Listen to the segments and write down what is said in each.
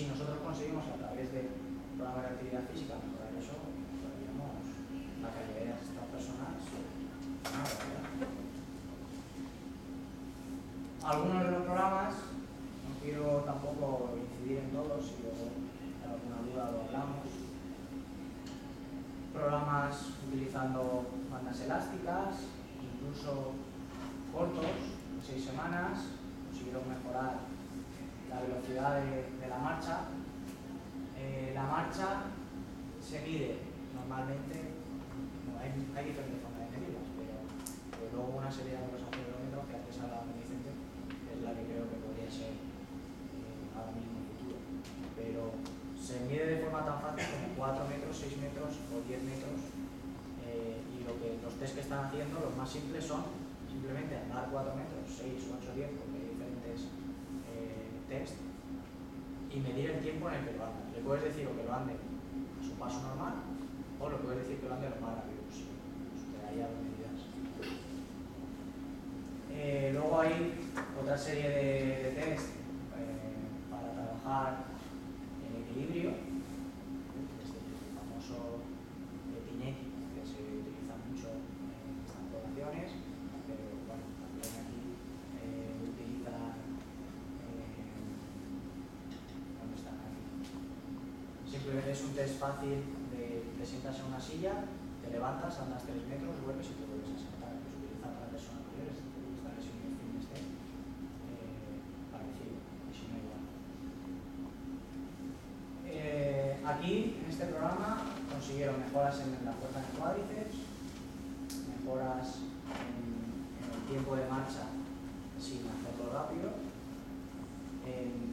Si nosotros conseguimos a través de programas de actividad física mejorar eso, mejoraríamos la calidad de estas personas. Algunos de los programas, no quiero tampoco incidir en todos, si luego hay alguna duda lo hablamos. Programas utilizando bandas elásticas, incluso cortos, 6 semanas, consiguieron mejorar la velocidad de la marcha. La marcha se mide normalmente, hay diferentes formas de medirlas, pero luego una serie de los acelerómetros que antes hablaba con Vicente es la que creo que podría ser ahora mismo el futuro. Pero se mide de forma tan fácil como 4 metros, 6 metros o 10 metros. Y los test que están haciendo, los más simples son simplemente andar 4 metros, 6, 8, 10, porque hay diferentes test, y medir el tiempo en el que lo anda. Le puedes decir o que lo ande a su paso normal, o le puedes decir que lo ande lo más rápido posible. Te daría dos medidas. Luego hay otra serie de test para trabajar en equilibrio, desde el famoso Tinetti, que se utiliza mucho en estas poblaciones, pero bueno, también aquí utilizan ¿dónde están aquí? Simplemente es un test fácil te sientas en una silla, te levantas, andas 3 metros, vuelves y te vuelves a sentar, que se utiliza para personas mayores. Esta lesión de fitness test parecido, y si no igual. Aquí, en este programa, consiguieron mejoras en la fuerza en cuádriceps, mejoras en el tiempo de marcha sin hacerlo rápido,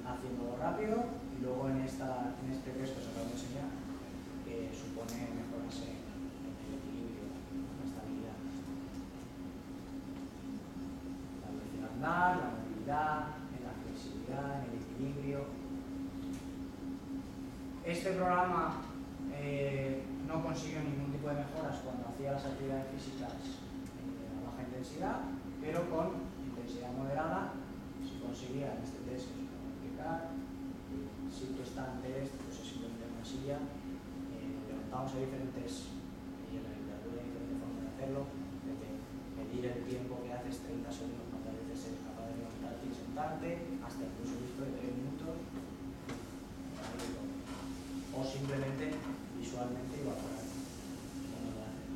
haciéndolo rápido, y luego en este test que os acabo de enseñar, que supone mejoras en el equilibrio, en la estabilidad. La velocidad andar, la movilidad, en la flexibilidad, en el equilibrio. Este programa no consiguió ningún tipo de mejoras cuando hacía las actividades físicas a baja intensidad, pero con intensidad moderada si conseguía en este test que os voy a explicar. Si tú estás en test, pues es simplemente una silla, levantamos a diferentes, y en la literatura hay diferentes formas de hacerlo, desde medir el tiempo que haces, 30 segundos, cuántas veces eres capaz de levantarte y sentarte, hasta incluso visto de 3 minutos, o simplemente visualmente evaluar cómo lo hace.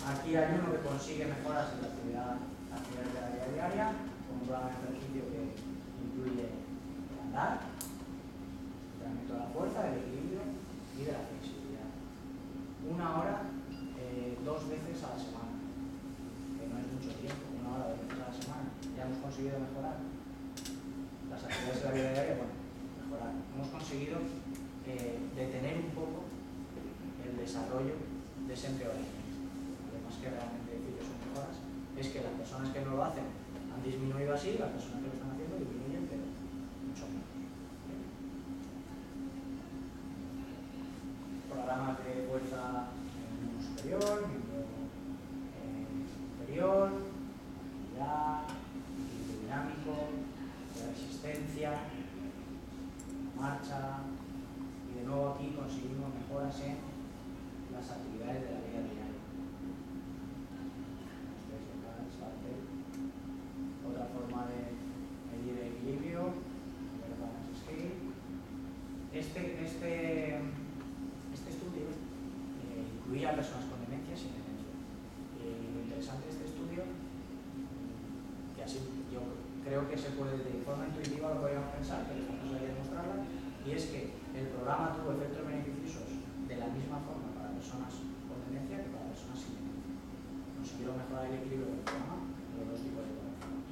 Aquí hay uno que consigue mejoras en la actividad de la vida diaria, con un programa de ejercicio que incluye el andar, el entrenamiento de la fuerza, del equilibrio y de la flexibilidad. 1 hora 2 veces a la semana, que no es mucho tiempo, 1 hora 2 veces a la semana. Ya hemos conseguido mejorar las actividades de la vida diaria, bueno, mejorar. Hemos conseguido detener un poco el desarrollo de ese empeoramiento. Además que realmente decir que son mejoras es que las personas que no lo hacen han disminuido así, las personas que lo están haciendo disminuyen, pero mucho menos. Programas de fuerza en el miembro superior, miembro inferior, movilidad, equilibrio dinámico, de resistencia, marcha. Y de nuevo aquí conseguimos mejoras en las actividades de la vida diaria. Otra forma de medir el equilibrio, balance scale. Este estudio incluía a personas con demencia y sin demencia. Lo interesante de este estudio, que así yo creo que se puede, de forma intuitiva lo podríamos pensar, pero esta cosa hay que demostrarla, y es que el programa tuvo efectos beneficiosos de la misma forma para personas con demencia que para personas sin demencia. Consiguieron mejorar el equilibrio del programa en los dos tipos de poblaciones.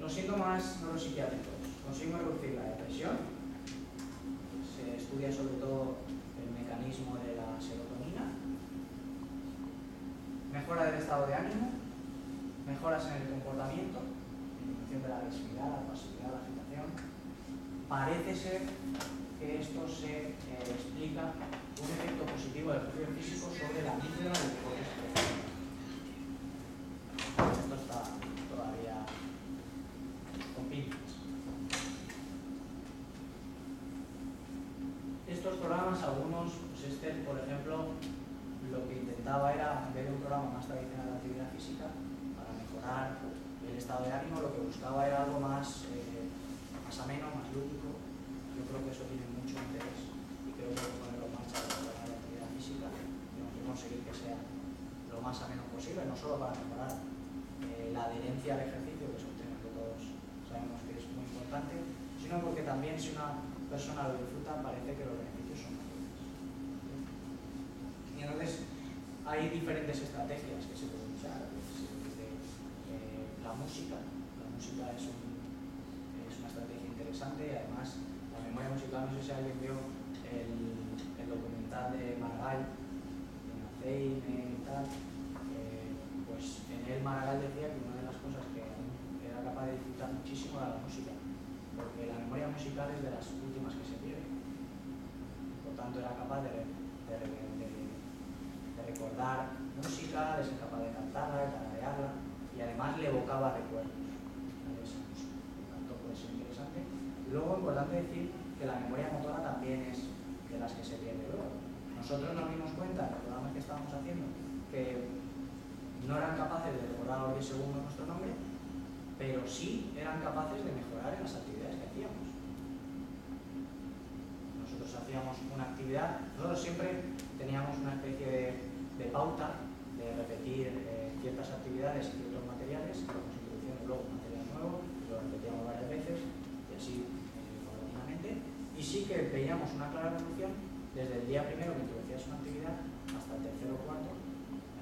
Los síntomas neuropsiquiátricos. Consiguen reducir la depresión. Se estudia sobre todo el mecanismo de la serotonina. Mejora del estado de ánimo. Mejoras en el comportamiento. Disminución de la agresividad, la pasividad, la agitación. Parece ser que esto se explica un efecto positivo del ejercicio físico sobre la amígdala del cortexo. Esto está todavía con pinzas. intentaba era, en vez de un programa más tradicional de actividad física, para mejorar el estado de ánimo, lo que buscaba era algo más ameno, más lúdico. Yo creo que eso tiene mucho interés y creo que hay que ponerlo en marcha el programa de actividad física. Tenemos que conseguir que sea lo más ameno posible, no solo para mejorar la adherencia al ejercicio, que es un tema que todos sabemos que es muy importante, sino porque también si una persona lo disfruta parece que los beneficios son mayores. Y entonces hay diferentes estrategias que se pueden usar. La música es una estrategia interesante y además la memoria musical, no sé si alguien vio el documental de Maragall, de Alzheimer y tal, pues en él Maragall decía que una de las cosas que era capaz de disfrutar muchísimo era la música, porque la memoria musical es de las últimas que se pierde. Por tanto, era capaz de recordar música, de ser capaz de cantarla, de tararearla, y además le evocaba recuerdos de esa música. Por tanto, puede ser interesante. Y luego, importante decir que la memoria motora también es de las que se pierde luego. Nosotros nos dimos cuenta en los programas que estábamos haciendo que no eran capaces de recordar a los 10 segundos nuestro nombre, pero sí eran capaces de mejorar en las actividades que hacíamos. Nosotros hacíamos una actividad, nosotros siempre teníamos una especie de pauta de repetir ciertas actividades y ciertos materiales, íbamos introduciendo luego un material nuevo, lo repetíamos varias veces y así paulatinamente, y sí que veíamos una clara evolución desde el día primero que introducías una actividad hasta el tercero o cuarto.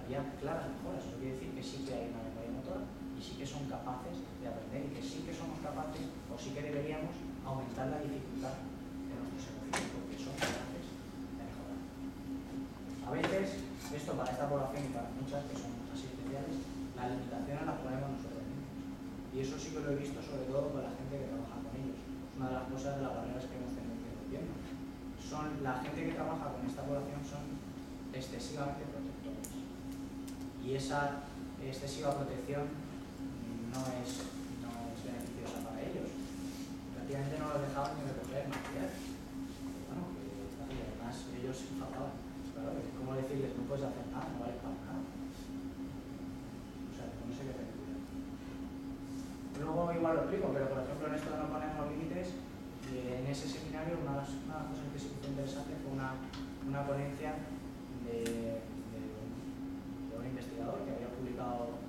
Había claras mejoras, eso quiere decir que sí que hay una memoria motora y sí que son capaces de aprender y que sí que somos capaces o sí que deberíamos aumentar la dificultad de nuestros ejercicios porque son capaces de mejorar. A veces, esto para esta población y para muchas que son así especiales, las limitaciones las ponemos nosotros mismos. Y eso sí que lo he visto sobre todo con la gente que trabaja con ellos. Es una de las cosas de las barreras que hemos tenido que ir viendo. La gente que trabaja con esta población son excesivamente protectores. Y esa excesiva protección no es beneficiosa para ellos. Prácticamente no los dejaban ni recoger material. Bueno, y además ellos se enfadaban. Claro, es como decirles, no puedes hacer nada, no vale para nada. O sea, no sé qué tener cuidado. Luego igual lo explico, pero por ejemplo en esto de no poner los límites, en ese seminario una de las cosas que sí fue interesante fue una ponencia de un investigador que había publicado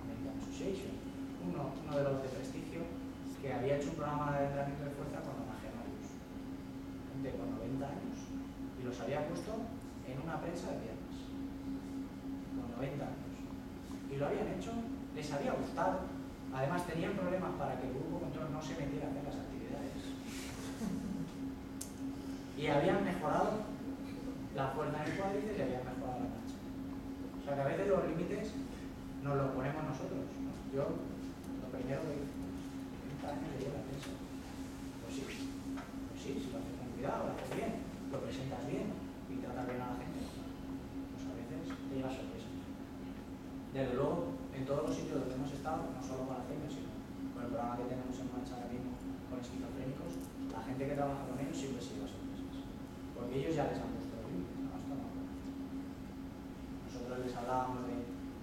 American Association, uno de los de prestigio, que había hecho un programa de entrenamiento de fuerza con nonagenarios, gente con 90 años, y los había puesto en una prensa de piernas, con 90 años. Y lo habían hecho, les había gustado, además tenían problemas para que el grupo control no se metiera a hacer las actividades. Y habían mejorado la fuerza en el cuádriceps y habían mejorado la marcha. O sea que a veces los límites nos los ponemos nosotros, ¿no? Yo, lo primero que le llevo la prensa. Pues sí, si lo haces con cuidado, lo haces bien, lo presentas bien y tratas bien a la gente, pues a veces te llevas sorpresas. Desde luego, en todos los sitios donde hemos estado, no solo con Alzheimer, sino con el programa que tenemos en marcha ahora mismo con esquizofrénicos, la gente que trabaja con ellos siempre se lleva sorpresas. Porque ellos ya les han puesto los límites, no, esto no. Nosotros les hablábamos de,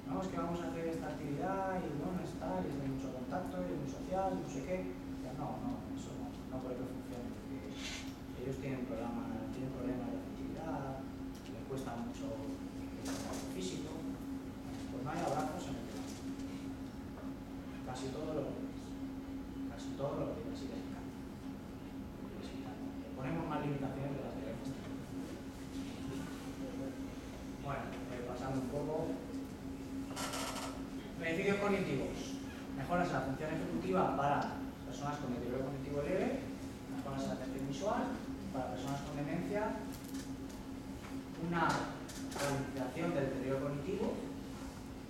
no, es que vamos a hacer esta actividad y bueno, es tal, y es de mucho contacto, y es muy social, no sé qué. Ya, no, eso no puede que funcione, porque ellos tienen problemas de afectividad, les cuesta mucho el contacto físico, pues no hay abrazos en el programa. Casi todos los días y les encanta. Le ponemos más limitaciones de las que vemos. Bueno, pasando un poco. Beneficios cognitivos. Mejoras en la función ejecutiva para personas con deterioro cognitivo leve, mejoras en la atención visual, para personas con demencia, una ralentización del deterioro cognitivo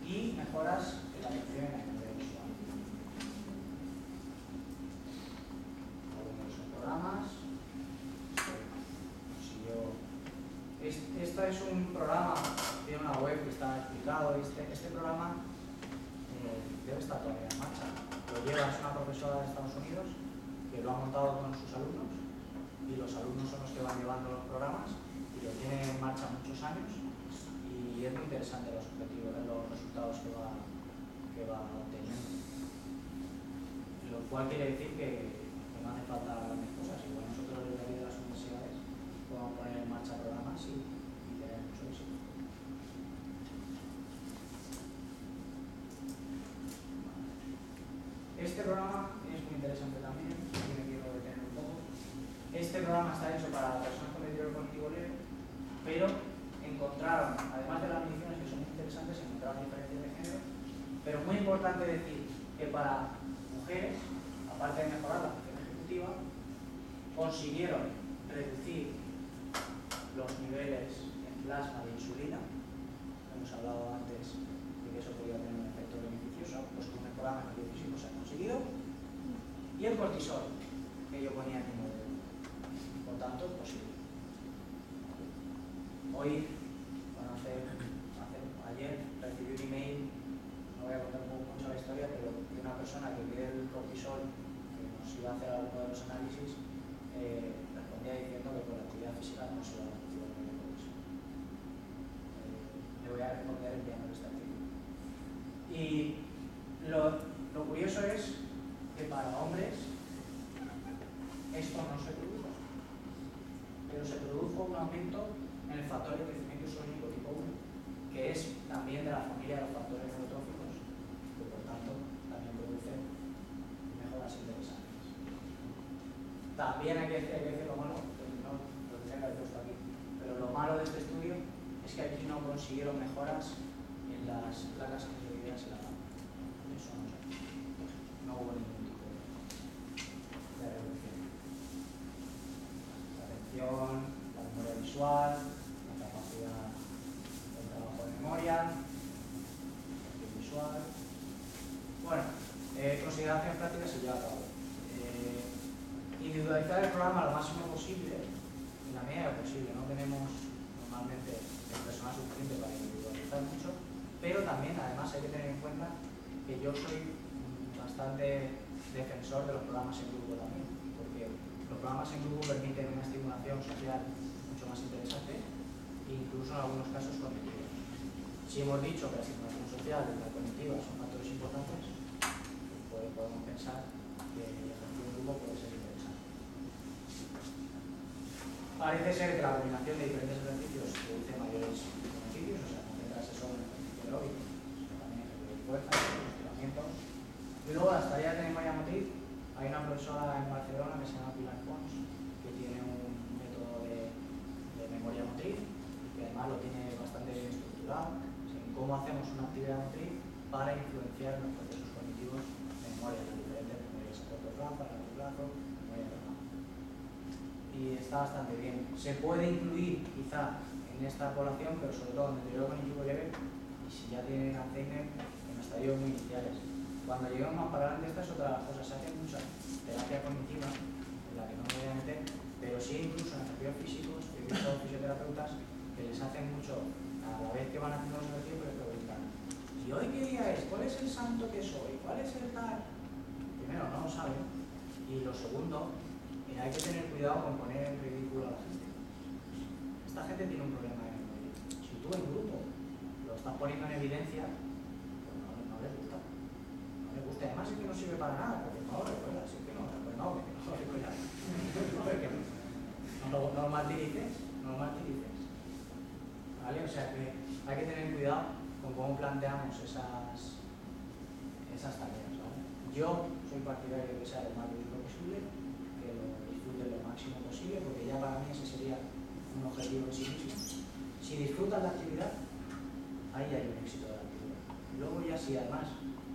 y mejoras en la atención y la memoria visual. Algunos son programas. Este es un programa, tiene una web que está explicado. Este programa debe estar todavía en marcha. Lo lleva, es una profesora de Estados Unidos que lo ha montado con sus alumnos y los alumnos son los que van llevando los programas y lo tienen en marcha muchos años y es muy interesante los objetivos, los resultados que va obteniendo. Lo cual quiere decir que no hace falta grandes cosas. Igual nosotros desde las universidades podemos poner en marcha programas y tener mucho éxito. Este programa es muy interesante también, aquí me quiero detener un poco. Este programa está hecho para personas con deterioro cognitivo leve, pero encontraron, además de las mediciones que son muy interesantes, encontraron diferencias de género, pero muy importante decir que para mujeres, aparte de mejorar la función ejecutiva, consiguieron reducir los niveles en plasma de insulina. Hemos hablado antes de que eso podía tener un efecto beneficioso, pues con el programa físico se ha conseguido. Y el cortisol, que yo ponía en mi modelo. Por tanto, es posible. Hoy, ayer recibí un email, no voy a contar mucho la historia, pero de una persona que pide el cortisol, que nos iba a hacer alguno de los análisis, respondía diciendo que por la actividad física no se va a reducir el nivel de cortisol. Le voy a responder enviando este artículo. Y lo curioso es que para hombres esto no se produjo, pero se produjo un aumento en el factor de crecimiento isogénico tipo 1, que es también de la familia de los factores neurotróficos, que por tanto también produce mejoras interesantes. También hay que decir lo malo, no lo tendría que haber puesto aquí, pero lo malo de este estudio es que aquí no consiguieron mejoras en las placas amiloideas en la mano. Eso no hubo ningún tipo de reducción. La atención, la memoria visual, la capacidad del trabajo de memoria, la visual. Bueno, consideraciones prácticas se lleva a cabo. Individualizar el programa lo máximo posible, en la medida de lo posible. No tenemos normalmente el personal suficiente para individualizar mucho, pero también, además, hay que tener en cuenta que yo soy bastante defensor de los programas en grupo también, porque los programas en grupo permiten una estimulación social mucho más interesante e incluso en algunos casos cognitiva. Si hemos dicho que la estimulación social y la cognitiva son factores importantes, pues podemos pensar que el ejercicio en grupo puede ser interesante. Parece ser que la combinación de diferentes ejercicios produce mayores beneficios, o sea, concentrarse solo en el ejercicio aeróbico, sino también en el de fuerza, en el estiramiento. Y luego las tareas de memoria motriz, hay una profesora en Barcelona que se llama Pilar Pons, que tiene un método de memoria motriz, que además lo tiene bastante bien estructurado, en cómo hacemos una actividad motriz para influenciar los procesos cognitivos de memoria, las diferentes memorias a corto plazo, a largo plazo, memoria larga. Y está bastante bien. Se puede incluir quizá en esta población, pero sobre todo en deterioro cognitivo leve, y si ya tienen Alzheimer, en estadios muy iniciales. Cuando lleguemos más para adelante, esta es otra de las cosas. Se hace mucha terapia cognitiva, en la que no me voy a meter, pero sí incluso en ejercicios físicos, he visto fisioterapeutas que les hacen mucho, a la vez que van haciendo los ejercicios, les preguntan: ¿y hoy qué día es? ¿Cuál es el santo que soy? ¿Cuál es el tal? Primero, no lo saben. Y lo segundo, hay que tener cuidado con poner en ridículo a la gente. Esta gente tiene un problema de memoria. Si tú en grupo lo estás poniendo en evidencia, pues no les gusta. No les gusta. Además es que no sirve para nada, porque no lo recuerdas. Si es que no lo recuerdas, no lo recuerdas. No lo martirices. ¿Vale? O sea que hay que tener cuidado con cómo planteamos esas tareas. ¿Vale? Yo soy partidario de que sea lo más lúdico posible, que lo disfruten lo máximo posible, porque ya para mí ese sería un objetivo en sí mismo. Si disfrutan la actividad, ahí hay un éxito de la actividad. Y luego ya si además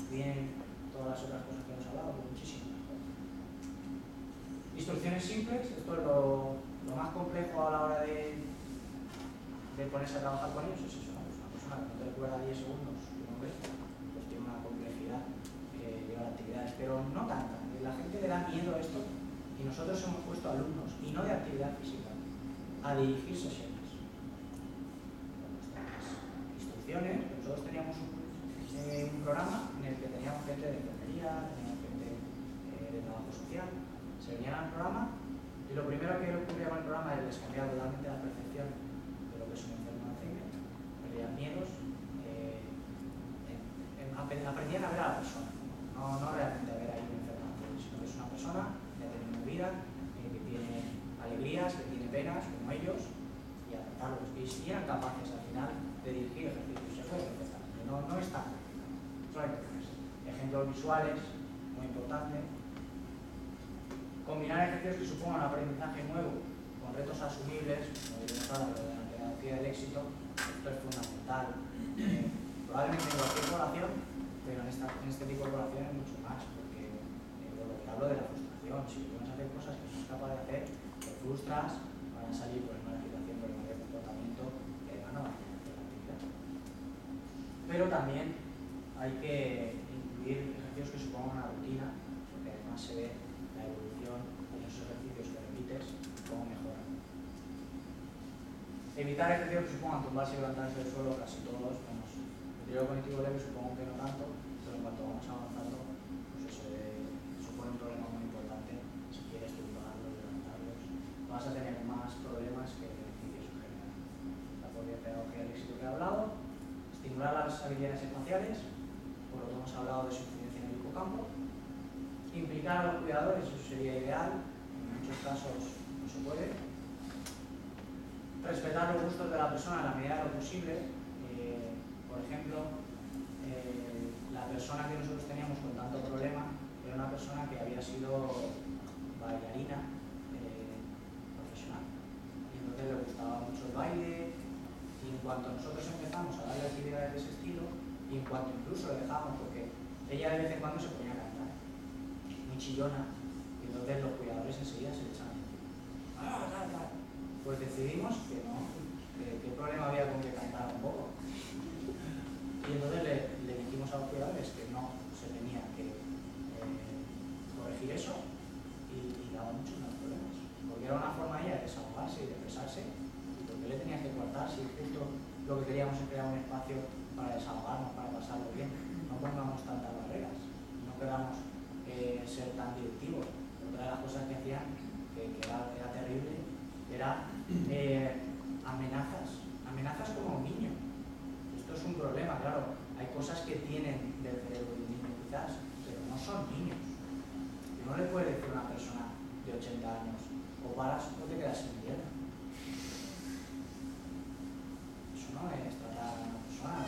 vienen todas las otras cosas que hemos hablado, pues muchísimo mejor. Instrucciones simples, esto es lo más complejo a la hora de ponerse a trabajar con ellos, es eso, ¿no? Una persona que no te recuerda 10 segundos tu nombre, pues tiene una complejidad que lleva a actividades, pero no tanta. La gente le da miedo a esto y nosotros hemos puesto alumnos, y no de actividad física, a dirigir sesiones. Con nuestras instrucciones, nosotros teníamos un programa en el que teníamos gente de enfermería, teníamos gente de trabajo social, se venían al programa, Y lo primero que ocurría con el programa es cambiar totalmente la percepción de lo que es un enfermo de Alzheimer, perdían miedos, aprendían a ver a la persona, no realmente a ver ahí un enfermo, sino que es una persona que ha tenido una vida, que tiene alegrías, que tiene penas, como ellos, y a tratarlos. Y si eran capaces al final de dirigir ejercicios, se puede empezar, que no es tan ejemplos visuales, muy importante. Combinar ejercicios que supongan un aprendizaje nuevo con retos asumibles, como diremos ahora, lo de la pedagogía del éxito, esto es fundamental. Probablemente en cualquier población, pero en este tipo de poblaciones mucho más, porque lo que hablo de la frustración, si puedes hacer cosas que no eres capaz de hacer, te frustras, van a salir problemas de agitación, problemas de comportamiento, y además no van a hacer la actividad. Pero también hay que incluir ejercicios que supongan una rutina, porque además se ve la evolución en esos ejercicios que repites y cómo mejoran. Evitar ejercicios que supongan tumbarse y levantarse del suelo, casi todos, menos el deterioro cognitivo leve, supongo que no tanto, pero en cuanto vamos avanzando, pues eso supone un problema muy importante. Si quieres tumbarlos, levantarlos, vas a tener más problemas que beneficios en general. La propia pedagogía del éxito que he hablado, estimular las habilidades espaciales, por lo que hemos hablado de su incidencia en el hipocampo, implicar a los cuidadores, eso sería ideal, en muchos casos no se puede, respetar los gustos de la persona en la medida de lo posible. Por ejemplo, la persona que nosotros teníamos con tanto problema era una persona que había sido bailarina profesional, y entonces le gustaba mucho el baile, y en cuanto nosotros empezamos a darle actividades de ese estilo, y en cuanto incluso le dejamos, porque ella de vez en cuando se ponía a cantar, muy chillona, y entonces los cuidadores enseguida se le echaban encima. Pues decidimos que no, que qué problema había con que cantara un poco. Y entonces le dijimos a los cuidadores que no se tenía que corregir eso, y daba muchos más problemas. Porque era una forma ella de desahogarse y de expresarse, y porque le tenías que cortar si justo lo que queríamos es crear un espacio para desahogarnos, para pasarlo bien. No pongamos tantas barreras, no queramos ser tan directivos. Otra de las cosas que hacían, que era terrible, era amenazas como un niño. Esto es un problema, claro. Hay cosas que tienen del cerebro de un niño quizás, pero no son niños. Y no le puede decir a una persona de 80 años, o paras o te quedas sin mierda. Eso no es tratar a una persona,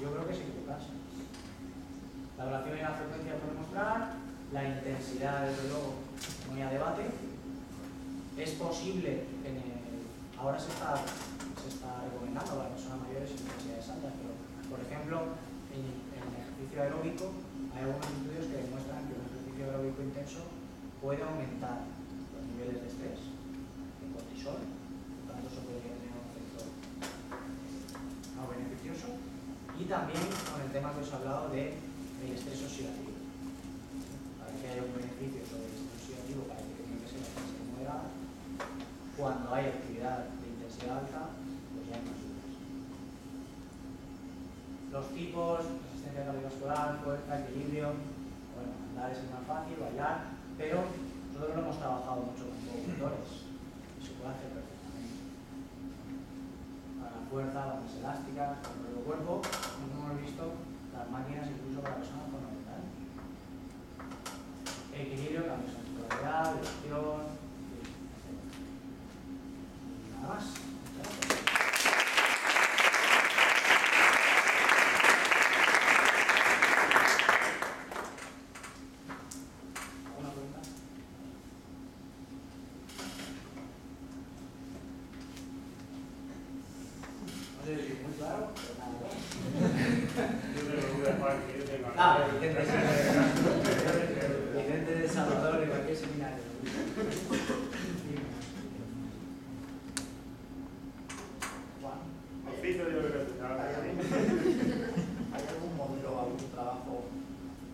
yo creo que es equivocarse. La duración y la frecuencia por demostrar, la intensidad, desde luego, muy a debate. Es posible, ahora se está recomendando a las personas mayores en intensidades altas, pero por ejemplo, en el ejercicio aeróbico hay algunos estudios que demuestran que un ejercicio aeróbico intenso puede aumentar los niveles de estrés, de cortisol, por tanto eso podría tener un efecto no beneficioso, y también con el tema que os he hablado del estrés oxidativo. Para que haya un beneficio sobre el estrés oxidativo, parece que tiene que ser bastante moderada. Cuando hay actividad de intensidad alta, pues ya hay más dudas. Los tipos, resistencia cardiovascular, fuerza, equilibrio, bueno, andar es más fácil, bailar, pero nosotros lo hemos trabajado mucho con conductores, y se puede hacer perfectamente. Para la fuerza, bandas elásticas, para el cuerpo, como hemos visto, las máquinas incluso para personas con 90 años. Equilibrio, cambios en tu gravedad, dirección, nada más. ¿Alguna pregunta? No sé si es muy claro, pero nada. Vicente de Salvador de cualquier seminario. ¿Hay algún modelo, algún trabajo,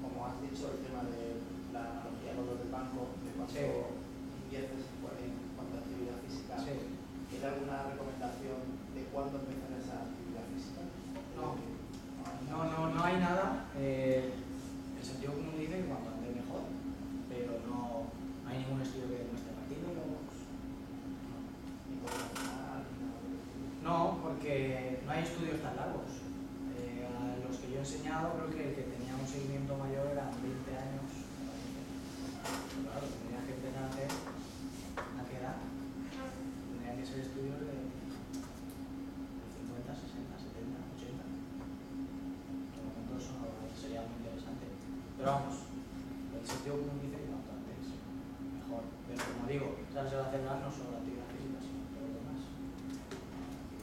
como has dicho, el tema de la analogía de los del banco, de cuánto inviertes en cuanto a actividad física? Sí. ¿Tiene alguna recomendación de cuándo empezar esa actividad física? No hay nada. El sentido común dice que cuanto antes mejor, pero no hay ningún estudio que estudios tan largos. A los que yo he enseñado, creo que el que tenía un seguimiento mayor eran 20 años. Claro, tenía que empezar a hacer a qué edad. Tendrían que ser estudios de 50, 60, 70, 80. Por lo tanto, eso sería muy interesante. Pero vamos, el sentido común dice que cuanto antes, mejor. Pero como digo, se va a hacer más no solo la actividad física, sino todo lo demás.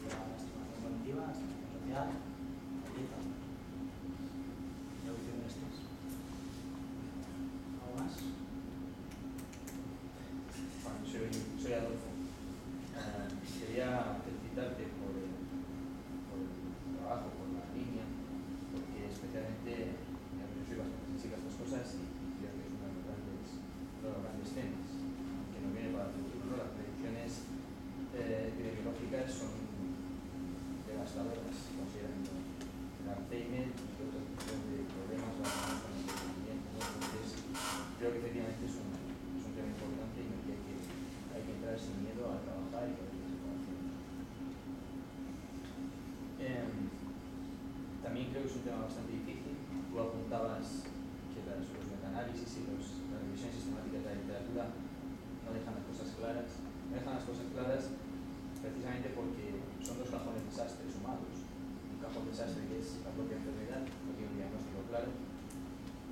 La estimación cognitiva, la estimación social, la dieta, reducción del estrés. ¿Algo más? Bueno, soy Adolfo. Quería felicitarte por el trabajo, por la línea, porque especialmente yo soy bastante sensible a estas cosas y creo que es uno de los grandes temas que nos viene para el futuro, ¿no? Las predicciones epidemiológicas son devastadoras, considerando el Alzheimer y otro tipo de problemas relacionados con el envejecimiento, ¿no? Entonces, creo que efectivamente es un tema importante y en el que hay que entrar sin miedo a trabajar y a ver qué se puede hacer. También creo que es un tema bastante difícil. Tú apuntabas que los metaanálisis y la revisión sistemática de la literatura no dejan las cosas claras. No dejan las cosas claras precisamente porque son dos cajones desastres sumados. Un cajón desastre que es la propia enfermedad, no tiene un diagnóstico claro,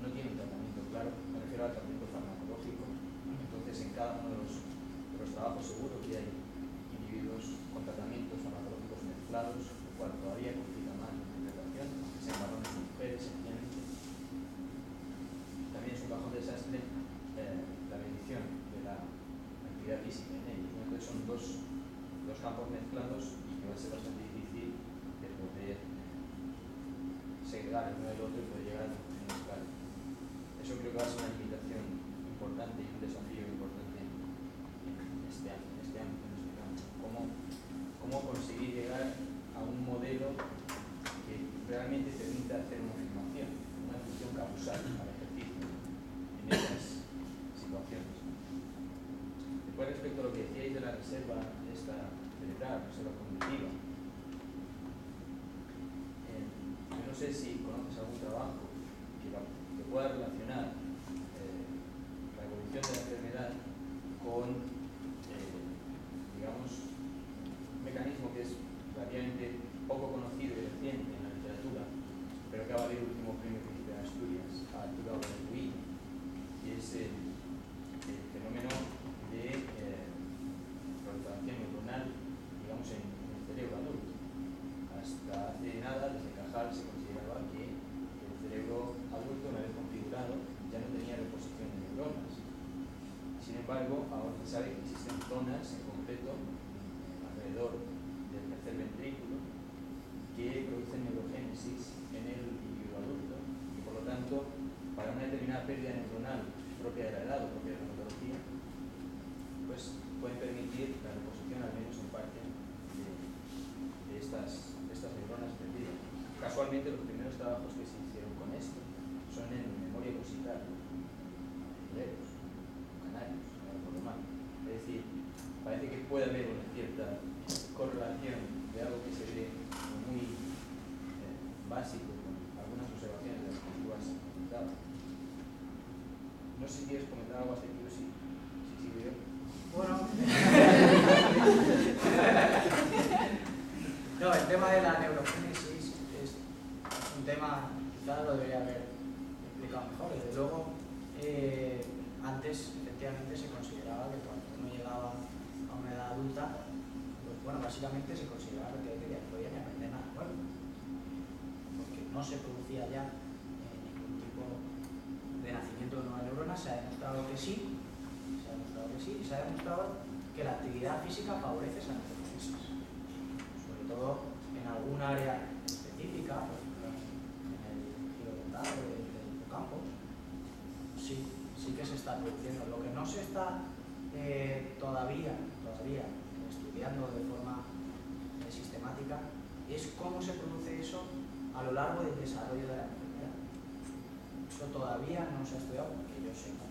no tiene un tratamiento claro, me refiero al tratamiento farmacológico. Entonces, en cada uno de los trabajos seguro que hay individuos con tratamientos farmacológicos mezclados, lo cual todavía complica más la interpretación, aunque sean varones o mujeres, sencillamente. También es un cajón desastre la medición de la actividad física en ellos. Entonces, son dos campos mezclados y que va a ser bastante difícil de poder segregar el uno del otro y poder llegar a una conclusión clara. Eso creo que va a ser una limitación importante y un desafío importante en este ámbito, en este campo. ¿Cómo conseguir llegar a un modelo que realmente permita hacer una afirmación, una función causal al ejercicio en esas situaciones? Después, respecto a lo que decíais de la reserva cerebral, reserva cognitiva, yo no sé si conoces algún trabajo que pueda relacionar la evolución de la enfermedad con, digamos, un mecanismo que es relativamente poco conocido y reciente en la literatura, pero que ha valido el último premio Príncipe de Asturias a Arturo Aureguín, y es el fenómeno de proliferación neuronal, digamos, en el cerebro adulto. Hasta hace nada, desde Cajal, se consideraba que el cerebro adulto, una vez configurado, ya no tenía reposición de neuronas. Sin embargo, ahora se sabe que existen zonas en concreto alrededor del tercer ventrículo que producen neurogénesis en el individuo adulto y, por lo tanto, para una determinada pérdida neuronal propia de la edad o propia de la patología, pues pueden permitir la reposición, al menos en parte, de estas neuronas perdidas. Casualmente, los primeros trabajos que se hicieron con esto son en memoria musical, canarios, no recuerdo mal. Es decir, parece que puede haber una cierta correlación de algo que se ve muy básico con algunas observaciones de las que tú has comentado. No sé si quieres comentar algo así, pero si sigo yo. Bueno, no, el tema de la neurogénesis es un tema, quizás lo debería haber explicado mejor. Desde luego, antes efectivamente se consideraba que cuando uno llegaba a una edad adulta, pues bueno, básicamente se consideraba que no podía ni aprender nada nuevo, porque no se producía ya ningún tipo de nacimiento de nuevas neuronas. Se ha demostrado que sí, y se ha demostrado que la actividad física favorece esa neurogénesis, sobre todo en algún área específica, por ejemplo en el giro dental del hipocampo. Sí que se está produciendo. Lo que no se está todavía estudiando de forma sistemática es cómo se produce eso a lo largo del desarrollo de la enfermedad. Eso todavía no se ha estudiado, que yo sepa.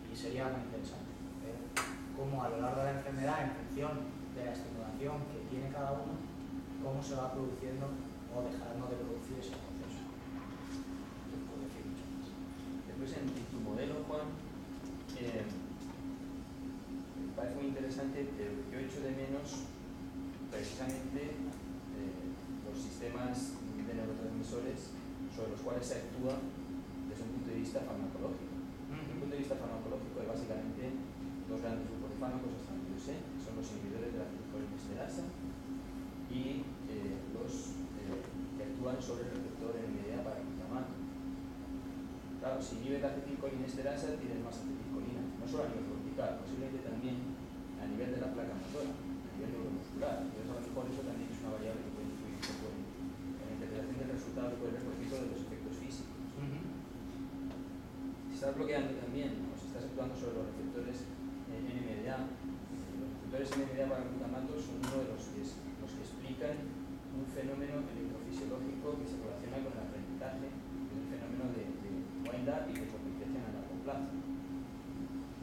Y sería muy interesante ver cómo a lo largo de la enfermedad, en función de la estimulación que tiene cada uno, cómo se va produciendo o dejando de producir ese proceso. No puedo decir mucho más. Después en tu modelo, Juan, me parece muy interesante, pero yo echo de menos precisamente los sistemas de neurotransmisores sobre los cuales se actúa desde un punto de vista farmacológico. Desde un punto de vista farmacológico hay básicamente dos grandes grupos de fármacos hasta donde yo sé, que son los inhibidores de la acetilcolinesterasa y los que actúan sobre el receptor NMDA para glutamato. Claro, si inhibe la acetilcolinesterasa tienes más acetilcolina, no solo a nivel cortical, posiblemente también a nivel de la placa motora, a nivel neuromuscular. Entonces a lo mejor eso también es una variable que puede influir un poco en la interpretación del resultado que puede ver, por ejemplo, de los efectos físicos. Si estás bloqueando también, o si estás actuando sobre los receptores NMDA, los receptores NMDA para glutamato son uno de los que explican un fenómeno electrofisiológico que se relaciona con el aprendizaje, que es el fenómeno de wind-up y de potenciación a largo plazo,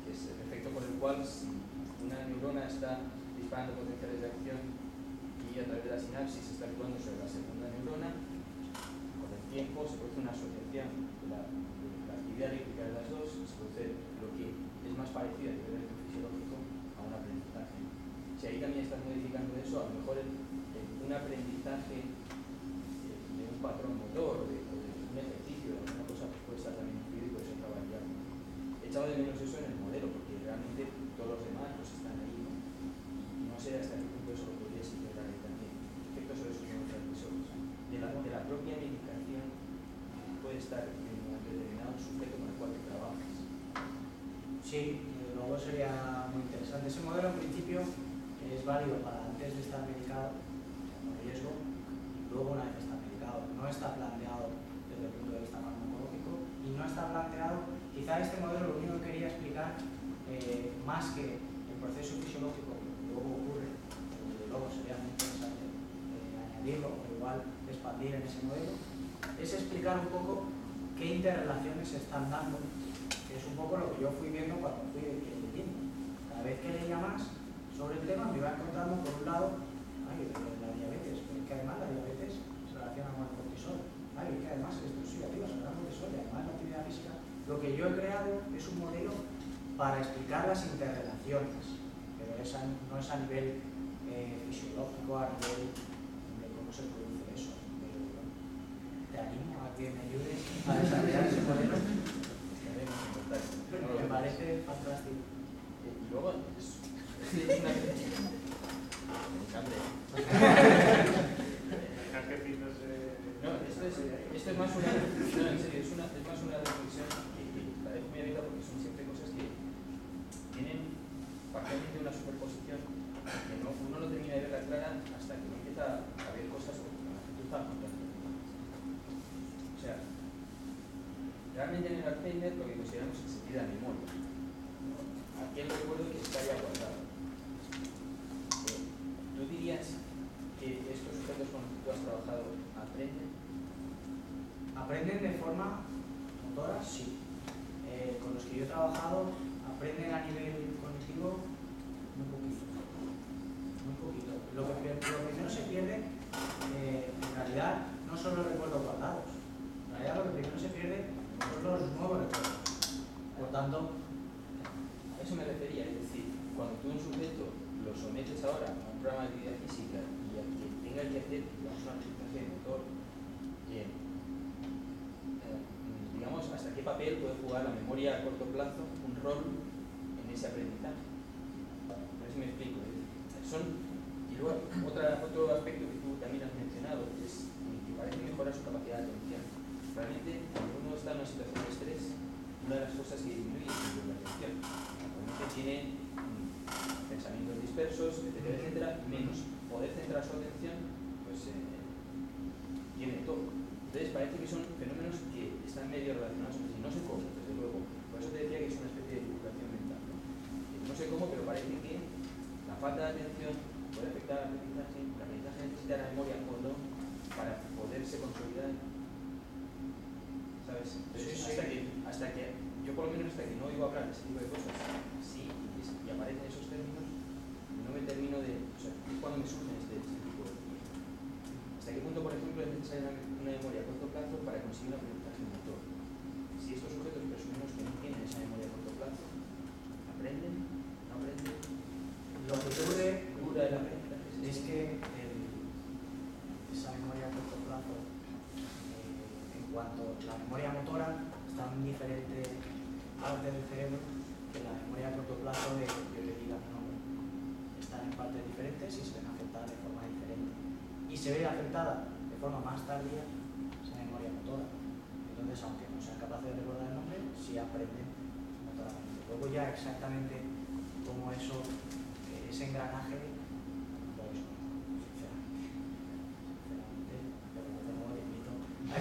que es el efecto por el cual si una neurona está disparando potenciales de acción y a través de la sinapsis está actuando sobre la segunda neurona, con el tiempo se produce una asociación de la actividad eléctrica de las dos, se produce lo que es más parecido a nivel electrofisiológico a un aprendizaje. Si ahí también estás modificando eso, a lo mejor un aprendizaje de un patrón motor o de un ejercicio, de alguna cosa, pues puede estar también influido y puede ser otra variable. He echado de menos eso en el modelo, porque realmente todos los demás pues están ahí, ¿no? Y no sé hasta qué punto eso lo podrías integrar ahí también. Efectos sobre sus neurotransmisores. De la propia medicación puede estar en un determinado sujeto con el cual te trabajas. Sí, luego sería muy interesante. Ese modelo en principio es válido para antes de estar medicado, con riesgo, y luego una vez está medicado. No está planteado desde el punto de vista farmacológico y no está planteado, quizá este modelo lo único que quería explicar, más que el proceso fisiológico que luego ocurre, desde luego sería muy interesante añadirlo o igual expandir en ese modelo, es explicar un poco qué interrelaciones se están dando, que es un poco lo que yo fui viendo cuando fui leyendo. Cada vez que leía más sobre el tema me iba encontrando por un lado, la diabetes, pero es que además la diabetes se relaciona con el cortisol, es que además el estrés oxidativo se relaciona con el cortisol y además la actividad física. Lo que yo he creado es un modelo para explicar las interrelaciones, pero no es a nivel fisiológico, a nivel de cómo se produce eso. Pero bueno, te animo a que me ayudes a desarrollar ese modelo. Me parece fantástico. Y luego es una no, esto es más una no, en serio, es más una reflexión que la dejo muy abierta porque son siempre cosas que tienen parcialmente una superposición que uno no termina de verla clara hasta que no empieza a ver cosas que la gente está contando. O sea, realmente en el Alzheimer lo que consideramos es que se pierde la memoria. Aquí el recuerdo que está ya guardado. ¿Tú dirías que estos sujetos con los que tú has trabajado aprenden? ¿Aprenden de forma motora? Sí. Con los que yo he trabajado, ¿aprenden a nivel cognitivo? Muy poquito. Muy poquito. Lo que no se pierde, en realidad, no son los recuerdos guardados. En realidad, lo que primero se pierde son los nuevos recuerdos. Por tanto, a eso me refería, es decir, cuando tú un sujeto lo sometes ahora a un programa de actividad física y a que tenga que hacer, digamos, una ejercicio de motor, digamos, hasta qué papel puede jugar la memoria a corto plazo un rol en ese aprendizaje. A ver si me explico. Y luego, otro aspecto que tú también has mencionado es que parece mejorar su capacidad de atención. Realmente, cuando uno está en una situación de estrés, una de las cosas que disminuye es la atención. Realmente tiene pensamientos dispersos, etcétera, etcétera, menos poder centrar su atención, pues tiene todo. Entonces parece que son fenómenos que están medio relacionados, y no sé cómo, desde luego. Por eso te decía que es una especie de divulgación mental, ¿no? No sé cómo, pero parece que la falta de atención puede afectar al aprendizaje, el aprendizaje necesita la memoria o no para poderse consolidar. ¿Sabes? Entonces, sí. Hasta que yo por lo menos hasta que no oigo hablar de ese tipo de cosas así y aparecen esos términos, no me termino de... O sea, es cuando me surgen este tipo de... lo que ocurre es que esa memoria a corto plazo, en cuanto a la memoria motora, está en diferentes partes del cerebro que la memoria a corto plazo de que le diga mi nombre. Están en partes diferentes y se ven afectadas de forma diferente. Y se ve afectada de forma más tardía esa memoria motora. Entonces, aunque no sean capaces de recordar el nombre, sí aprenden motoramente. Luego ya exactamente cómo eso, ese engranaje, pues, sinceramente, pero de nuevo le invito a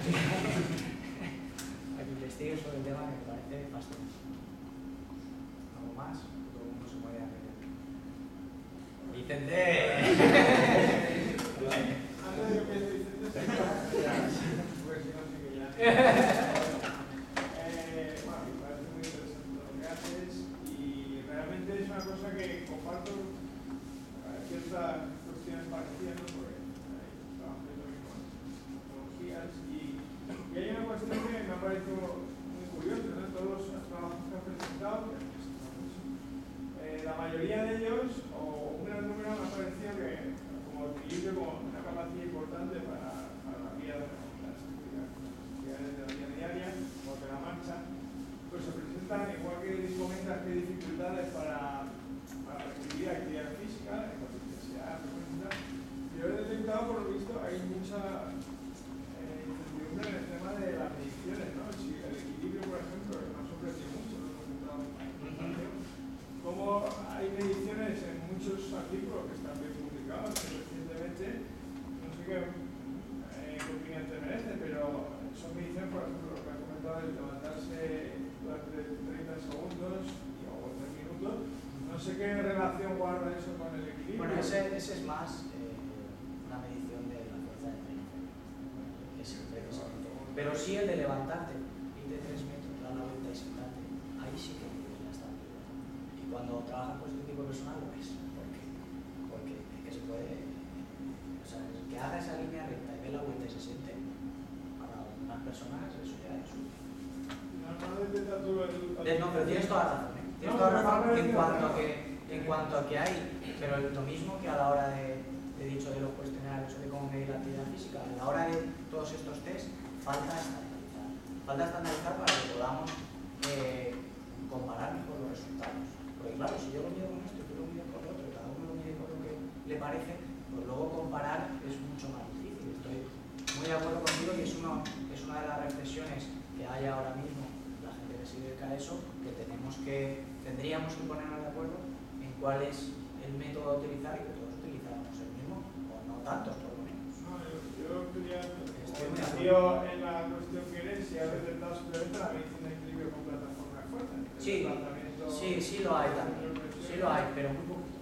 que investigue sobre el tema, que me parece fascinante. ¿Algo más? Todo el mundo se mueve a ver. ¡Vicente! Antes de que Vicente se pues si no sé que ya. Bueno, me parece muy interesante lo que haces y realmente es una cosa que comparto ciertas cuestiones parecidas, ¿no? Porque trabajo también con tecnologías y hay una cuestión que me ha parecido muy curiosa, ¿no? Todos los trabajos que has presentado, la mayoría de ellos, o un gran número, me ha parecido que como equilibrio, con una capacidad importante para la vida de las actividades de la vida diaria, como de la marcha, pues se presentan, igual que comentas, que dificultades para recibir actividad física, con intensidad, frecuencia. Yo he detectado, por lo visto, hay mucha incertidumbre en el tema de las mediciones, ¿no? Si el equilibrio, por ejemplo, no sorprendió mucho, lo he comentado como hay mediciones en muchos artículos que están bien publicados recientemente, no sé qué opinión te merece, pero son mediciones, por ejemplo, lo que has comentado de levantarse durante 30 segundos o 3 minutos, no sé qué relación guarda eso con el equilibrio. Bueno, ese es más una medición de la fuerza de tren. Pero sí el de levantarte, ir de 3 metros, dar la vuelta y sentarte, ahí sí que la estabilidad. Y cuando trabajas con este tipo de personal lo ves. ¿Por qué? Porque es que se puede, o sea, el que haga esa línea recta y ve la vuelta y se siente, para algunas personas eso ya es un... No, pero tienes toda la razón, ¿eh? Tienes toda la razón en cuanto a que hay, pero lo mismo que a la hora de dicho de los cuestionarios de cómo medir la actividad física, a la hora de todos estos test, falta estandarizar para que podamos comparar mejor los resultados. Porque claro, si yo lo mido con esto y tú lo mides con lo otro, y cada uno lo mide con lo que le parece, pues luego comparar es mucho más difícil. Estoy muy de acuerdo contigo y es una de las reflexiones que hay ahora mismo, la gente que se dedica a eso, que tendríamos que ponernos de acuerdo en cuál es el método a utilizar y que todos utilizáramos el mismo, o no tantos por lo menos. No, yo quería, en la cuestión que eres, si has detectado simplemente la medicina de equilibrio con plataforma de fuerza. Sí lo hay también, sí lo hay, pero muy poquito.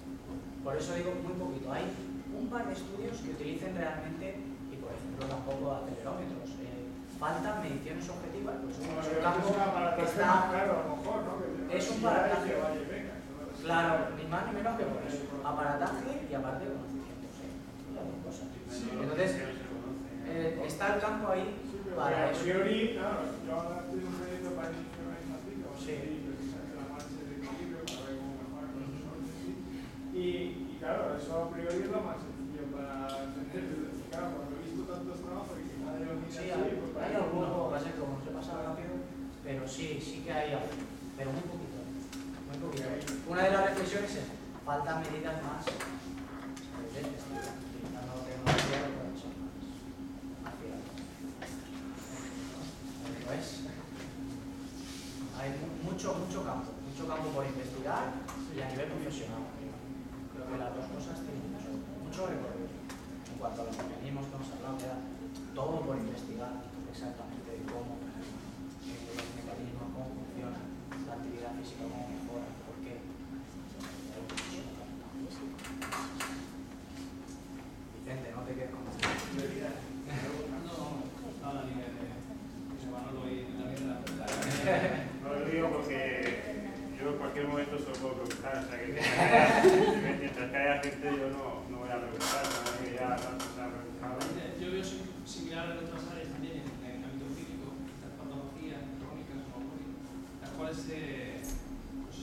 Por eso digo muy poquito. Hay un par de estudios que utilicen realmente, y por ejemplo tampoco acelerómetros. Faltan mediciones objetivas, pues es un campo que está... Claro, a lo mejor, ¿no? Es un aparataje. Claro, ni más ni menos que por eso. Aparataje y aparte conocimiento. Las dos cosas. Entonces, está el campo ahí para eso. A priori, claro, yo ahora estoy en un proyecto para iniciar infantil, precisamente la marcha de equilibrio, para ver cómo mejorar con los órdenes. Y claro, eso a priori es lo más sencillo para entender. Claro, cuando he visto tantos trabajos y que nadie lo mira así, pues hay algunos, va a ser como se pasa rápido, pero sí que hay algo, pero muy poquito. Muy poquito. Una de las reflexiones es, faltan medidas más evidentes, utilizando tecnología que pueden ser más fiables. Pues, hay mucho campo por investigar y a nivel profesional. Creo que las dos cosas tienen mucho recorrido. En cuanto a los mecanismos que hemos hablado, queda todo por investigar exactamente cómo los mecanismos, cómo funciona la actividad física, cómo mejora, por qué. Vicente, no te quedes con esto. No lo digo porque yo en cualquier momento se lo puedo preguntar, o sea que mientras que haya gente yo no voy a preguntar, que ya tanto se ha preguntado. Yo veo similar a otras áreas también en el ámbito clínico, las patologías crónicas o las cuales pues,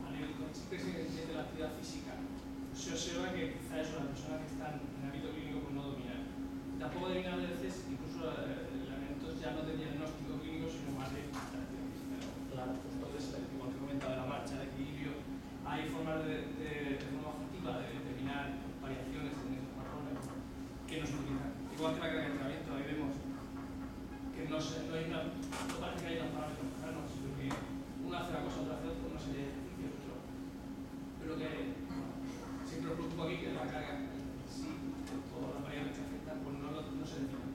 a nivel siempre se entiende la actividad física que quizá eso las personas que están en el ámbito clínico pues no dominan. Tampoco dominan a veces incluso elementos ya no de diagnóstico clínico, sino más de instalación física. Claro. Entonces, igual que he comentado de la marcha, de equilibrio, hay formas de forma objetiva de determinar variaciones en esos patrones que no se utilizan. Igual que la carga de entrenamiento, ahí vemos que no hay una, no parece que haya unos parámetros claros, sino que uno hace una cosa, otro hace otra, una serie de ejercicios, otro. Pero que siempre os preocupa aquí que la carga sí, todas las variables que afectan, pues no se definen.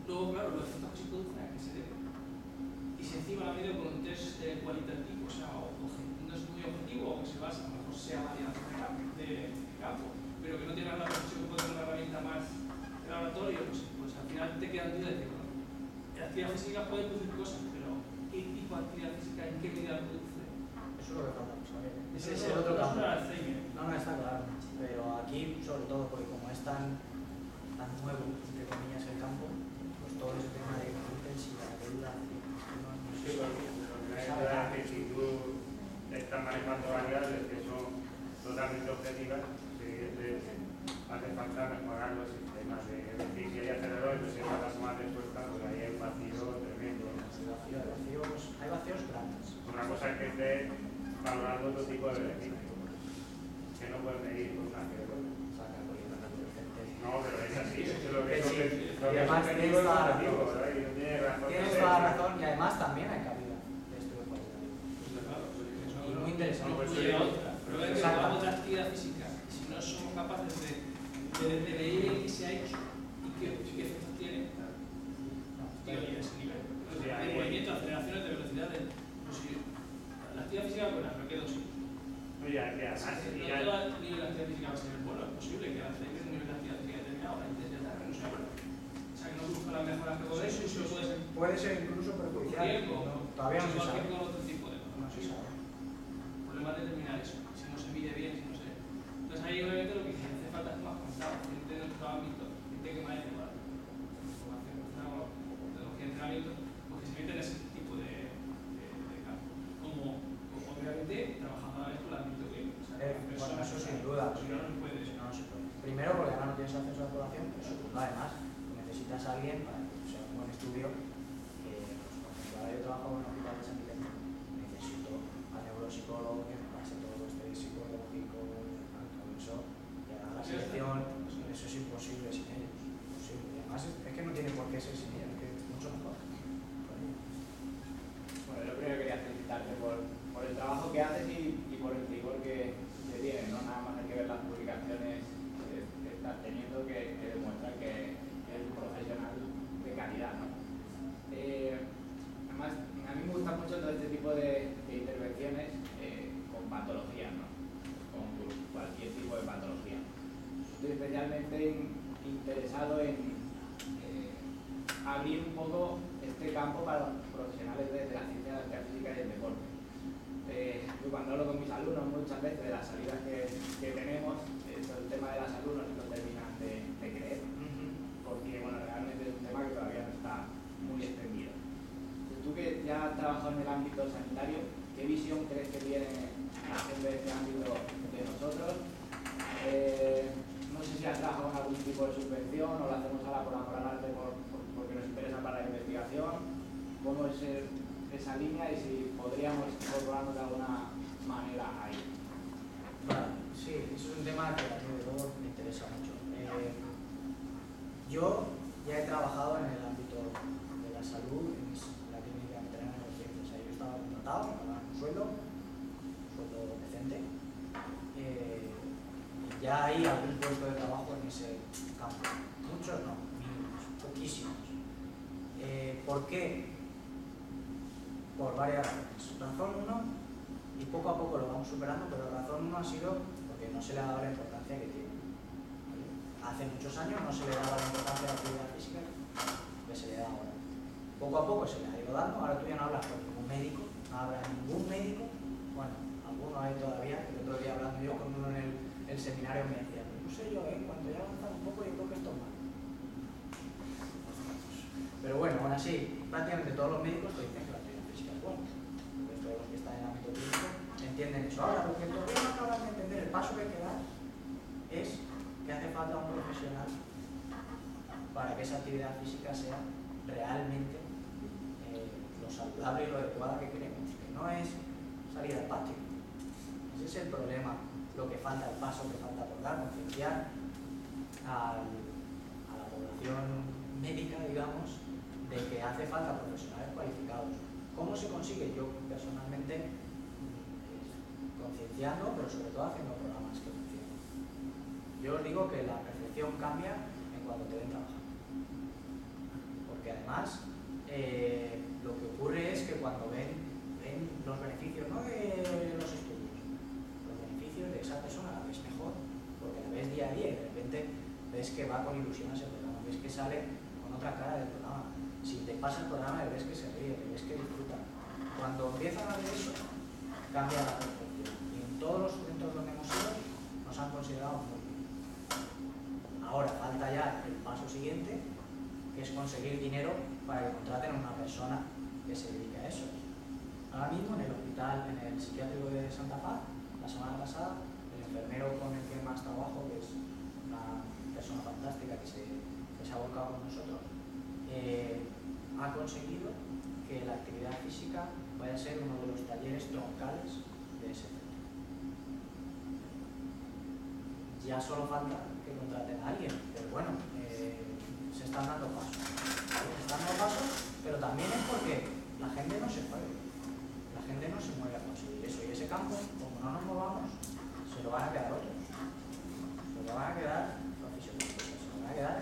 Luego, claro, los efectos que se producen a que se deben. Y si encima la mido con un test cualitativo, o sea, no es muy objetivo, o que se basa, a lo mejor sea variación de campo, pero que no tiene la precisión que puede tener una herramienta más de laboratorio, pues al final te quedan dudas de que la actividad física puede producir cosas, pero ¿qué tipo de actividad física en qué medida produce? Eso es lo que falta saber. Ese Es el otro campo. Alzheimer. No, está claro. Pero aquí, sobre todo, porque como es tan nuevo, entre comillas, el campo, pues todo ese tema de intensidad, de duración, Sí, porque la verdad es que si tú estás manejando variables que son totalmente objetivas, hace falta mejorar los sistemas. Es decir, si hay aceleradores, si hay patas más de suelta, pues ahí hay un vacío tremendo. Hay vacíos grandes. Una cosa es que esté valorando otro tipo de beneficios, que no pueden medir una que otra. No, pero es así, es lo que es objetivo es objetivo, ¿verdad? Y no tiene razón. Tienes toda la razón, y además también hay cabida de estudio cualitativo. Y muy interesante. No puede ir a otra. Pero es que hablamos de actividad física, si no somos capaces de medir el que se ha hecho y qué efectos tiene, tío, y ese nivel. El movimiento, aceleraciones de velocidades. La actividad física, bueno, me quedo sin. No, ya, además, No todo el nivel de actividad física va a ser bueno, es posible que hace un nivel de actividad física determinado, la intensidad no sea bueno. O sea, que no busca las mejoras que puede ser, eso puede ser. Puede ser incluso perjudicial. Tiempo, Todavía no se igual sabe. que con otro tipo de cosas. No se sabe. El problema es determinar eso, si no se mide bien, si no se. Entonces ahí obviamente lo que hace falta es más avanzado, gente de nuestro ámbito, gente que maneje igual, información o tecnología de entrenamiento, pues que se mete en ese tipo de campo. Como obviamente trabajadores con el ámbito clínico. Bueno, eso sin duda. Si no, no se puede. No se puede. Primero, porque ahora no tienes acceso a la población, pero segundo, además, necesitas a alguien para que sea un buen estudio. Que, pues, por ejemplo, ahora yo trabajo en un hospital de San Miguel. Necesito a neuropsicólogo que me pase todo este psicológico, todo eso, y a la selección. Eso es imposible sin ellos. Imposible. Y además, es que no tiene por qué ser sin ellos, es que es mucho mejor. Bueno, yo primero quería felicitarte por el trabajo que haces y por el rigor que tienes, ¿no? Nada más hay que ver las publicaciones que estás teniendo que demuestran que eres un profesional de calidad, ¿no? Además, a mí me gusta mucho todo este tipo de intervenciones con patologías, ¿no? Con cualquier tipo de patología. Estoy especialmente interesado en abrir un poco este campo para los profesionales de la ciencia de la actividad física y el deporte. Yo cuando hablo con mis alumnos muchas veces de las salidas que tenemos, todo el tema de la salud no se lo terminan de creer, porque bueno, realmente es un tema que todavía no está muy extendido. Tú que ya has trabajado en el ámbito sanitario, ¿qué visión crees que tiene la gente de este ámbito de nosotros? No sé si has trabajado en algún tipo de subvención o lo hacemos ahora por amor al arte porque nos interesa para la investigación. ¿Cómo es esa línea y si podríamos incorporarnos de alguna manera ahí? Vale, sí, eso es un tema que a mí de luego me interesa mucho. Yo ya he trabajado en el ámbito de la salud, en la clínica veterinaria de neurociencias. O sea, yo estaba contratado, me pagaban un sueldo decente. Y ya hay algún puesto de trabajo en ese campo. Muchos no, mínimos, poquísimos. ¿Por qué? Por varias razones. Razón 1, y poco a poco lo vamos superando, pero razón 1 ha sido porque no se le ha dado la importancia que tiene. ¿Vale? Hace muchos años no se le daba la importancia a la actividad física que se le da ahora. Poco a poco se le ha ido dando, ahora tú ya no hablas con ningún médico, no habrá ningún médico, bueno, algunos hay todavía, el otro día hablando yo con uno en el seminario me decía, no sé yo, cuando ya avanzado un poco yo creo que esto es malo. Pero bueno, aún así, prácticamente todos los médicos te dicen que la actividad física es buena. Porque todos los que están en el ámbito clínico entienden eso. Ahora, lo que todavía no acaban de entender, el paso que hay que dar falta un profesional para que esa actividad física sea realmente lo saludable y lo adecuada que queremos, que no es salir al patio. Ese es el problema, lo que falta, el paso que falta por dar, concienciar a la población médica, digamos, de que hace falta profesionales cualificados. ¿Cómo se consigue? Yo personalmente concienciando, pero sobre todo haciendo programas que funcionen. Yo os digo que la percepción cambia en cuanto te ven trabajando. Porque además lo que ocurre es que cuando ven los beneficios, no de los estudios, los beneficios de esa persona, la ves mejor, porque la ves día a día y de repente ves que va con ilusión a ese programa, ves que sale con otra cara del programa. Si te pasa el programa, le ves que se ríe, le ves que disfruta. Cuando empiezan a ver eso, cambia la percepción. Y en todos los centros donde hemos ido, nos han considerado muy bien. Ahora falta ya el paso siguiente, que es conseguir dinero para que contraten a una persona que se dedique a eso. Ahora mismo en el hospital, en el psiquiátrico de Santa Paz, la semana pasada, el enfermero con el que más trabajo, que es una persona fantástica que se ha volcado con nosotros, ha conseguido que la actividad física vaya a ser uno de los talleres troncales de ese centro. Ya solo falta que contraten a alguien, pero bueno, se están dando pasos. Se están dando pasos, pero también es porque la gente no se mueve. La gente no se mueve a conseguir eso. Y ese campo, como no nos movamos, se lo van a quedar otros. Se lo van a quedar los fisioterapeutas, se lo van a quedar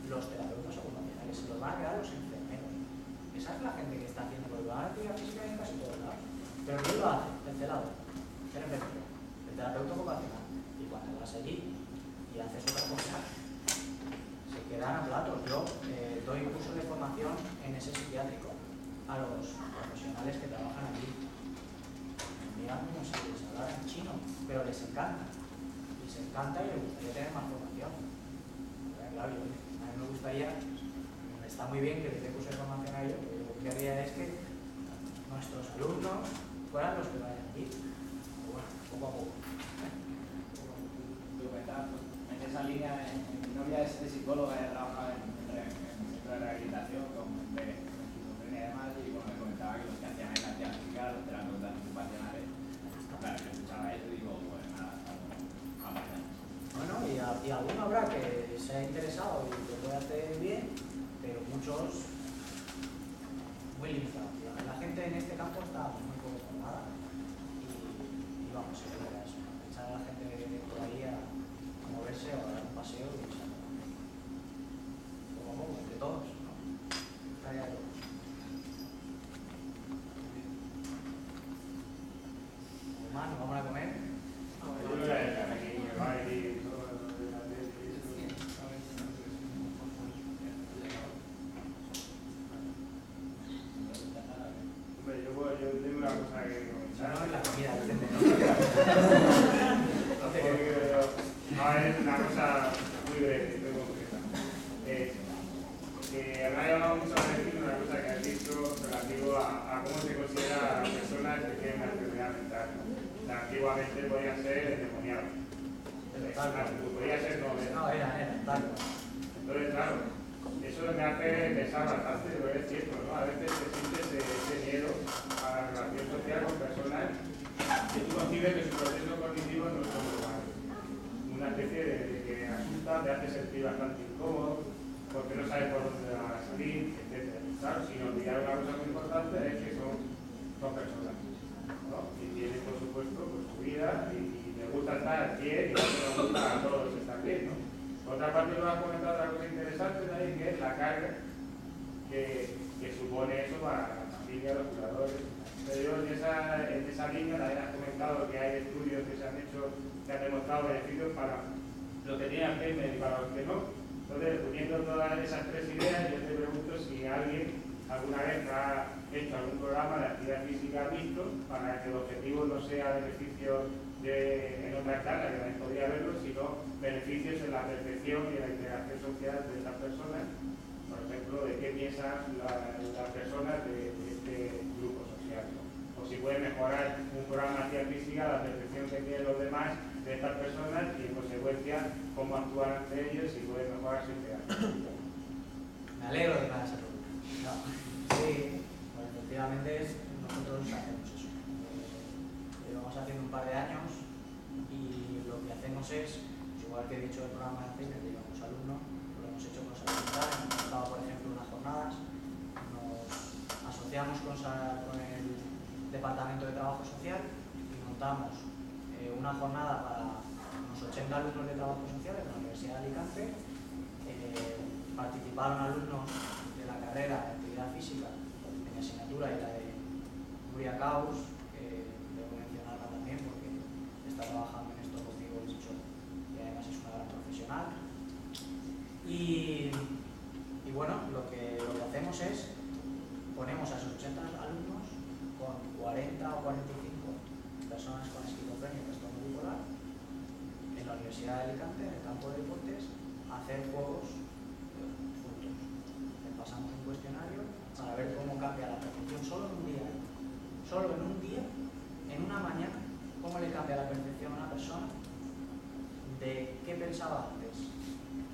los terapeutas ocupacionales, se lo van a quedar los enfermeros. Esa es la gente que está haciendo, porque van a actividad física en casi todos lados. Pero ¿quién lo hace? El celador, el enfermero, el terapeuta ocupacional. Y cuando vas allí y haces otra cosa, se quedan a platos. Yo doy cursos de formación en ese psiquiátrico a los profesionales que trabajan allí. Miran como si les hablara en chino, pero les encanta. Les encanta y les gustaría tener más formación. Pero claro, a mí me gustaría, está muy bien que les dé cursos de formación a ellos, pero lo que querría es que nuestros alumnos fueran los que vayan allí. Pero bueno, poco a poco. En esa línea, mi novia es psicóloga y ha trabajado en centro de rehabilitación con esquizofrenia y demás, y bueno, me comentaba que los que hacían en la actividad física, los terapeutas ocupacionales, claro, yo escuchaba eso y digo, pues nada, aparte. Bueno, y alguno habrá que se ha interesado y lo puede hacer bien, pero muchos muy limitados. La gente en este campo está muy poco formada y vamos, se debe a eso. Echar a la gente por ahí a moverse o a dar un paseo y echar como de todos, ¿no? Tarea de todos. Más, nos vamos a comer. Yo creo que aquí me va a ir todo lo de la ley y eso. Hombre, yo tengo una cosa que comentar. No, es la comida, es una cosa muy breve, muy concreta. Que habrá llamado mucho la atención una cosa que has dicho relativo a cómo se considera a las personas que tienen una enfermedad mental. Antiguamente podía ser endemoniado. Podía ser no, era tal. Entonces, claro, eso me hace pensar bastante, pero es cierto, ¿no? A veces se siente ese miedo a la relación social con personas que tú concibes que su proceso cognitivo no es normal. Una especie de que asusta, te hace sentir bastante incómodo, porque no sabes por dónde van a salir, etc. Claro, sin olvidar una cosa muy importante es que son personas, ¿no? Y tienen, por supuesto, pues, su vida y les gusta estar bien y no les gusta a todos estar bien, ¿no? Por otra parte, nos has comentado otra cosa interesante también, que es la carga que supone eso para la familia, los jugadores. Pero yo en esa línea también has comentado que hay estudios que se han hecho que han demostrado beneficios para los que tienen Alzheimer y para los que no. Entonces, uniendo todas esas tres ideas, yo te pregunto si alguien alguna vez ha hecho algún programa de actividad física visto para que el objetivo no sea beneficios en otra escala, que también podría haberlo, sino beneficios en la percepción y en la interacción social de estas personas. Por ejemplo, de qué piensan las personas de este grupo social, ¿no? O si puede mejorar un programa de actividad física la percepción que tienen los demás de estas personas y en consecuencia enseñar cómo actuar ante ellos y pueden mejorar su integración. Me alegro de que me hagas esa pregunta. No. Sí, pues efectivamente nosotros hacemos eso. Llevamos haciendo un par de años y lo que hacemos es, pues igual que he dicho el programa de Alzheimer que llevamos alumnos, lo hemos hecho con salud mental, hemos montado por ejemplo unas jornadas, nos asociamos con el Departamento de Trabajo Social y montamos una jornada para unos 80 alumnos de Trabajo Social en la Universidad de Alicante. Participaron alumnos de la carrera de Actividad Física en mi asignatura y la de Nuria Caus, que debo mencionarla también porque está trabajando en esto conmigo, he dicho, y además es una gran profesional. Y bueno, lo que hacemos es, ponemos a esos 80 alumnos con 40 o 45 personas con esquizofrenia y trastorno bipolar en la Universidad de Alicante, en el campo de deportes, a hacer juegos juntos. Les pasamos un cuestionario para ver cómo cambia la percepción solo en un día, en una mañana, cómo le cambia la percepción a una persona de qué pensaba antes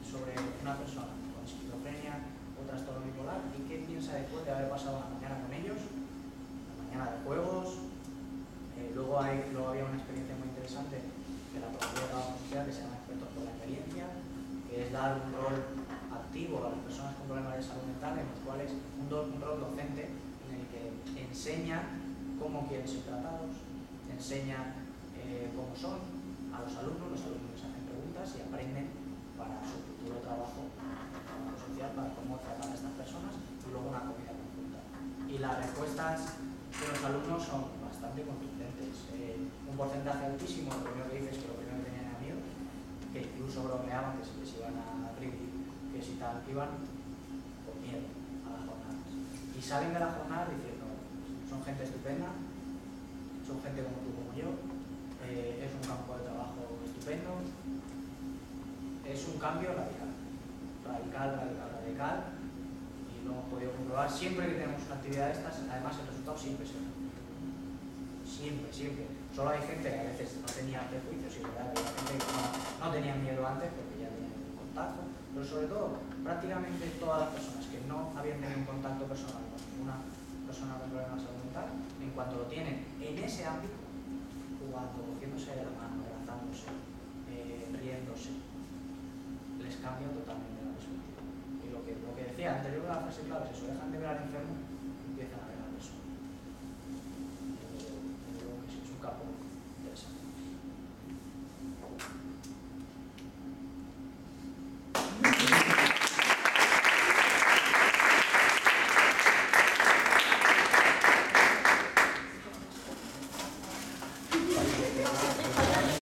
sobre una persona con esquizofrenia o trastorno bipolar y qué piensa después de haber pasado la mañana con ellos, la mañana de juegos. Luego había una experiencia muy interesante de la Procuraduría de Trabajo Social que se llama Expertos por la Experiencia, que es dar un rol activo a las personas con problemas de salud mental, en los cuales un rol docente en el que enseñan cómo quieren ser tratados, enseñan cómo son a los alumnos les hacen preguntas y aprenden para su futuro trabajo social, para cómo tratar a estas personas, y luego una comida conjunta. Y las respuestas de los alumnos son bastante contundentes. Un porcentaje altísimo, lo primero que dices, que lo primero que tenían era miedo, que incluso bromeaban que si les iban a abrir, que si tal, iban con miedo a las jornadas. Y salen de la jornada diciendo, son gente estupenda, son gente como tú, como yo, es un campo de trabajo estupendo, es un cambio radical, y lo hemos podido comprobar. Siempre que tenemos una actividad de estas, además el resultado siempre se ve. Siempre. Solo hay gente que a veces no tenía prejuicios, y es verdad que hay gente que no tenía miedo antes porque ya tenían un contacto, pero sobre todo, prácticamente todas las personas que no habían tenido un contacto personal con ninguna persona con problemas de salud mental, en cuanto lo tienen en ese ámbito, jugando, cogiéndose de la mano, abrazándose, riéndose, les cambia totalmente la perspectiva. Y lo que decía anterior a la frase clave es eso: dejan de ver al enfermo y empiezan a ver a la persona. Yo creo que sí, es un campo interesante.